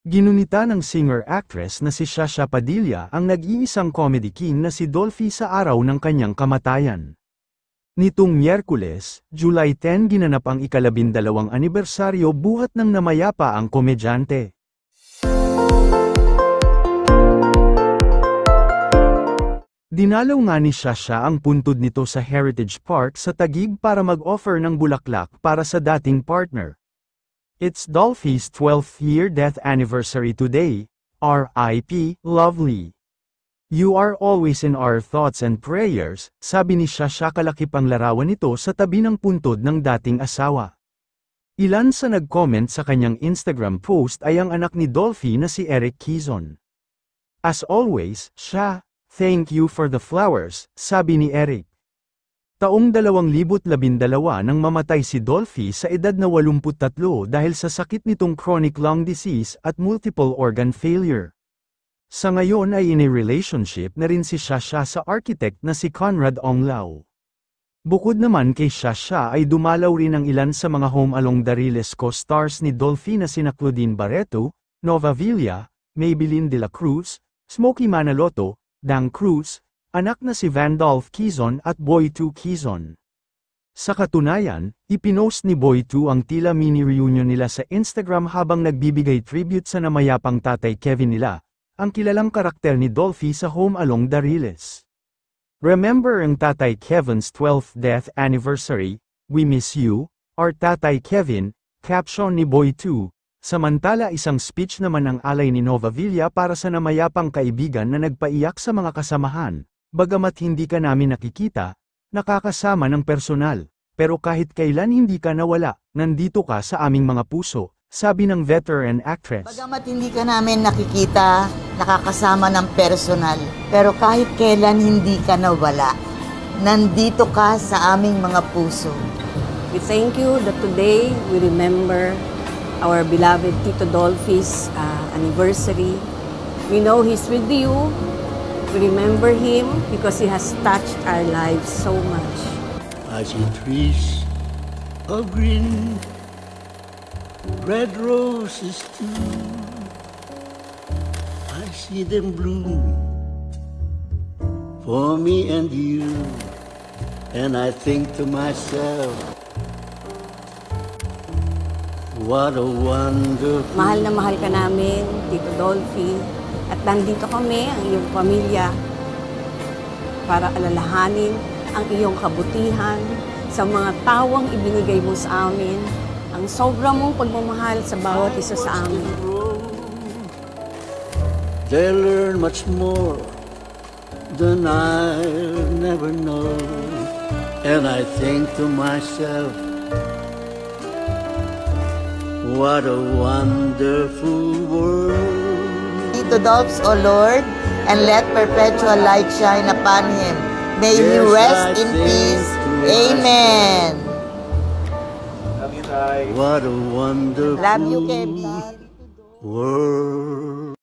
Ginunita ng singer-actress na si Shasha Padilla ang nag-iisang comedy king na si Dolphy sa araw ng kanyang kamatayan. Nitong Miyerkules, July 10 ginanap ang ika-12 anibersaryo buhat ng namayapa ang komedyante. Dinalaw nga ni Shasha ang puntod nito sa Heritage Park sa Taguig para mag-offer ng bulaklak para sa dating partner. It's Dolphy's 12th year death anniversary today, R.I.P. Lovely. You are always in our thoughts and prayers, sabi ni Shasha kalakip ang larawan nito sa tabi ng puntod ng dating asawa. Ilan sa nag-comment sa kanyang Instagram post ay ang anak ni Dolphy na si Eric Quezon. As always, Sha, thank you for the flowers, sabi ni Eric. Taong 2012 nang mamatay si Dolphy sa edad na 83 dahil sa sakit nitong chronic lung disease at multiple organ failure. Sa ngayon ay in a relationship na rin si Shasha sa architect na si Conrad Onglao. Bukod naman kay Shasha ay dumalaw rin ang ilan sa mga Home Along the Riles co-stars ni Dolphy na sina Claudine Barreto, Nova Villa, Maybelline de la Cruz, Smokey Manaloto, Dang Cruz, anak na si Vandolph Quezon at Boy2 Quezon. Sa katunayan, ipinost ni Boy2 ang tila mini reunion nila sa Instagram habang nagbibigay tribute sa namayapang tatay Kevin nila, ang kilalang karakter ni Dolphy sa Home Along the Riles. Remember ang tatay Kevin's 12th death anniversary, we miss you, or tatay Kevin, caption ni Boy2. Samantala isang speech naman ang alay ni Nova Villa para sa namayapang kaibigan na nagpaiyak sa mga kasamahan. Bagamat hindi ka namin nakikita, nakakasama ng personal, pero kahit kailan hindi ka nawala, nandito ka sa aming mga puso, sabi ng veteran actress. Bagamat hindi ka namin nakikita, nakakasama ng personal, pero kahit kailan hindi ka nawala, nandito ka sa aming mga puso. We thank you that today we remember our beloved Tito Dolphy's anniversary. We know he's with you. We remember him because he has touched our lives so much. I see trees of green, red roses too. I see them bloom for me and you. And I think to myself, what a wonderful... Mahal na mahal ka namin, Tito Dolphy. At nandito kami, ang iyong pamilya, para alalahanin ang iyong kabutihan sa mga tawang ibinigay mo sa amin, ang sobra mong pagmamahal sa bawat isa sa amin. They'll learn much more than I'll never know. And I think to myself, what a wonderful world. Tito Dolphs, O Lord, and let perpetual light shine upon him. May he rest in peace. Amen. What a wonderful Love you, Kevin. world.